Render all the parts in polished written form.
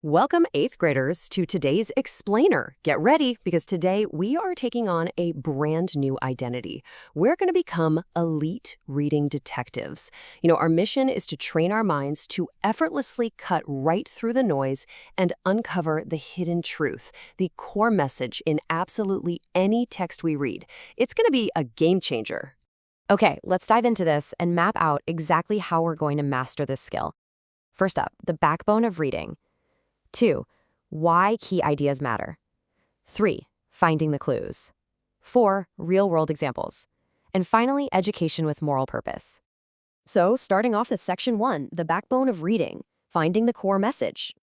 Welcome, 8th graders, to today's Explainer. Get ready, because today we are taking on a brand new identity. We're going to become elite reading detectives. Our mission is to train our minds to effortlessly cut right through the noise and uncover the hidden truth, the core message in absolutely any text we read. It's going to be a game changer. Okay, let's dive into this and map out exactly how we're going to master this skill. First up, the backbone of reading. 2. Why key ideas matter. 3. Finding the clues. 4. Real-world examples. And finally, education with moral purpose. So, starting off with Section 1, the backbone of reading, finding the core message.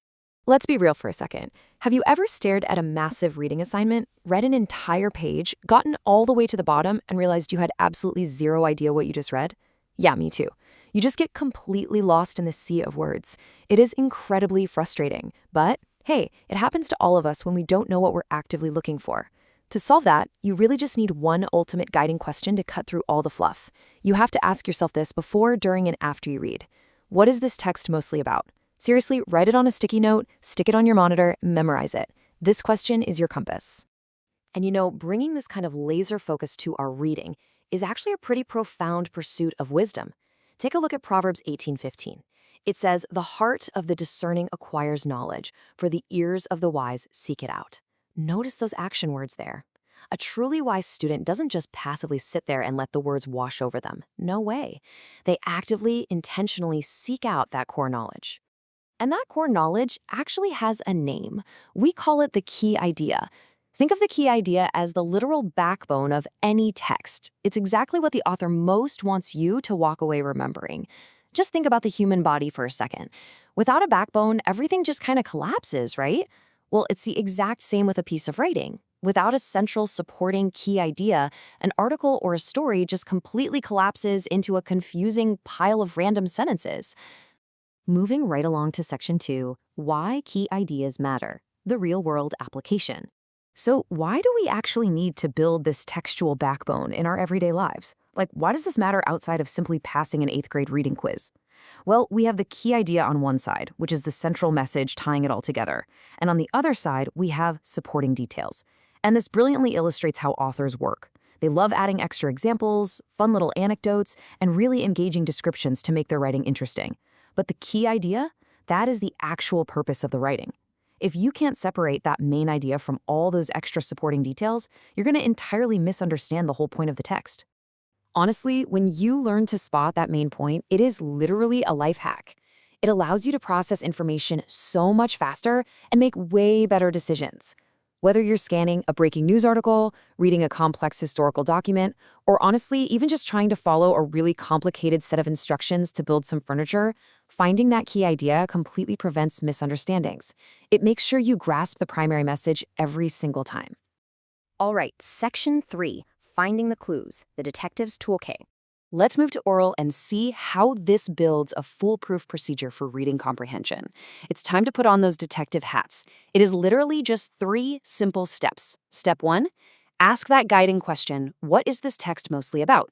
Let's be real for a second. Have you ever stared at a massive reading assignment, read an entire page, gotten all the way to the bottom, and realized you had absolutely zero idea what you just read? Yeah, me too. You just get completely lost in the sea of words. It is incredibly frustrating, but hey, it happens to all of us when we don't know what we're actively looking for. To solve that, you really just need one ultimate guiding question to cut through all the fluff. You have to ask yourself this before, during, and after you read. What is this text mostly about? Seriously, write it on a sticky note, stick it on your monitor, memorize it. This question is your compass. And bringing this kind of laser focus to our reading is actually a pretty profound pursuit of wisdom. Take a look at Proverbs 18:15. It says, "The heart of the discerning acquires knowledge, for the ears of the wise seek it out." Notice those action words there. A truly wise student doesn't just passively sit there and let the words wash over them. No way. They actively, intentionally seek out that core knowledge. And that core knowledge actually has a name. We call it the key idea. Think of the key idea as the literal backbone of any text. It's exactly what the author most wants you to walk away remembering. Just think about the human body for a second. Without a backbone, everything just kind of collapses, right? Well, it's the exact same with a piece of writing. Without a central supporting key idea, an article or a story just completely collapses into a confusing pile of random sentences. Moving right along to Section 2, why key ideas matter, the real-world application. So why do we actually need to build this textual backbone in our everyday lives? Like, why does this matter outside of simply passing an 8th grade reading quiz? Well, we have the key idea on one side, which is the central message tying it all together. And on the other side, we have supporting details. And this brilliantly illustrates how authors work. They love adding extra examples, fun little anecdotes, and really engaging descriptions to make their writing interesting. But the key idea, that is the actual purpose of the writing. If you can't separate that main idea from all those extra supporting details, you're going to entirely misunderstand the whole point of the text. Honestly, when you learn to spot that main point, it is literally a life hack. It allows you to process information so much faster and make way better decisions. Whether you're scanning a breaking news article, reading a complex historical document, or honestly, even just trying to follow a really complicated set of instructions to build some furniture, finding that key idea completely prevents misunderstandings. It makes sure you grasp the primary message every single time. All right, Section 3, finding the clues, the detective's toolkit. Let's move to oral and see how this builds a foolproof procedure for reading comprehension. It's time to put on those detective hats. It is literally just 3 simple steps. Step 1, ask that guiding question, what is this text mostly about?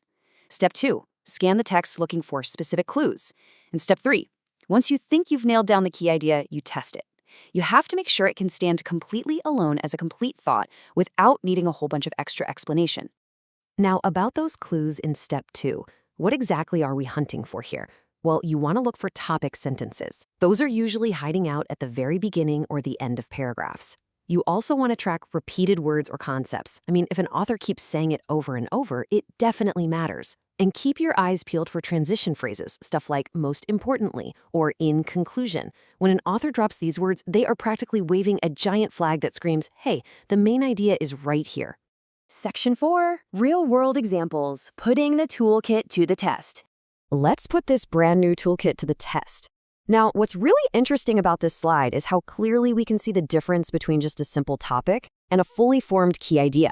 Step 2, scan the text looking for specific clues. And step 3, once you think you've nailed down the key idea, you test it. You have to make sure it can stand completely alone as a complete thought without needing a whole bunch of extra explanation. Now, about those clues in step 2, what exactly are we hunting for here? Well, you want to look for topic sentences. Those are usually hiding out at the very beginning or the end of paragraphs. You also want to track repeated words or concepts. If an author keeps saying it over and over, it definitely matters. And keep your eyes peeled for transition phrases, stuff like most importantly or in conclusion. When an author drops these words, they are practically waving a giant flag that screams, hey, the main idea is right here. Section 4, real-world examples, putting the toolkit to the test. Let's put this brand new toolkit to the test. Now, what's really interesting about this slide is how clearly we can see the difference between just a simple topic and a fully formed key idea.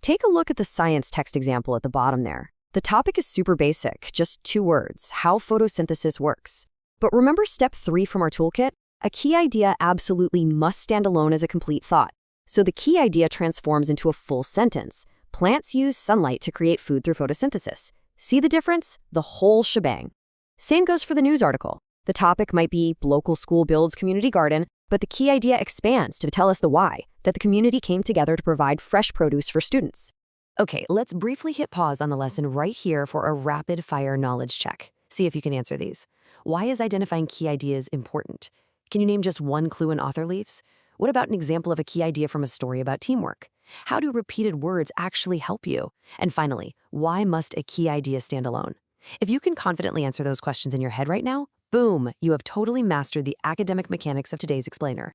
Take a look at the science text example at the bottom there. The topic is super basic, just 2 words, how photosynthesis works. But remember step 3 from our toolkit? A key idea absolutely must stand alone as a complete thought. So the key idea transforms into a full sentence. Plants use sunlight to create food through photosynthesis. See the difference? The whole shebang. Same goes for the news article. The topic might be local school builds community garden, But the key idea expands to tell us the why, that the community came together to provide fresh produce for students. Okay, let's briefly hit pause on the lesson right here for a rapid-fire knowledge check. See if you can answer these. Why is identifying key ideas important? Can you name just one clue an author leaves? What about an example of a key idea from a story about teamwork? How do repeated words actually help you? And finally, why must a key idea stand alone? If you can confidently answer those questions in your head right now, boom, you have totally mastered the academic mechanics of today's explainer.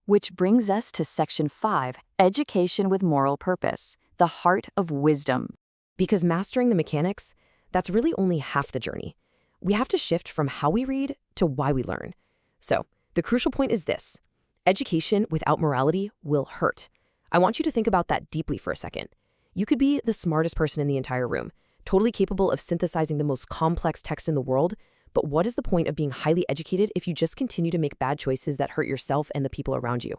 Which brings us to Section 5, Education with Moral Purpose, the heart of wisdom. Because mastering the mechanics, that's really only half the journey. We have to shift from how we read to why we learn. So, the crucial point is this. Education without morality will hurt. I want you to think about that deeply for a second. You could be the smartest person in the entire room, totally capable of synthesizing the most complex text in the world, but what is the point of being highly educated if you just continue to make bad choices that hurt yourself and the people around you?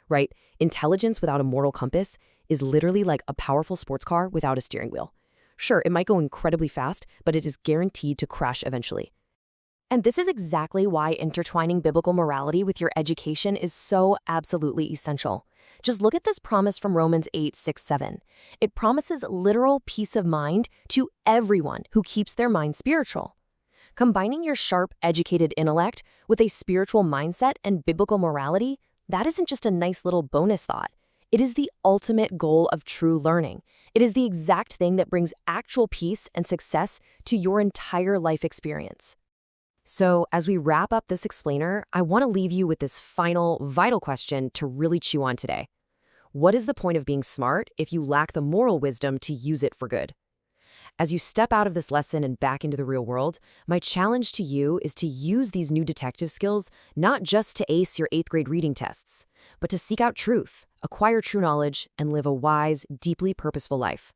Right? Intelligence without a moral compass is literally like a powerful sports car without a steering wheel. Sure, it might go incredibly fast, but it is guaranteed to crash eventually. And this is exactly why intertwining biblical morality with your education is so absolutely essential. Just look at this promise from Romans 8:6-7. It promises literal peace of mind to everyone who keeps their mind spiritual. Combining your sharp, educated intellect with a spiritual mindset and biblical morality, that isn't just a nice little bonus thought. It is the ultimate goal of true learning. It is the exact thing that brings actual peace and success to your entire life experience. So, as we wrap up this explainer, I want to leave you with this final, vital question to really chew on today. What is the point of being smart if you lack the moral wisdom to use it for good? As you step out of this lesson and back into the real world, my challenge to you is to use these new detective skills not just to ace your 8th grade reading tests, but to seek out truth, acquire true knowledge, and live a wise, deeply purposeful life.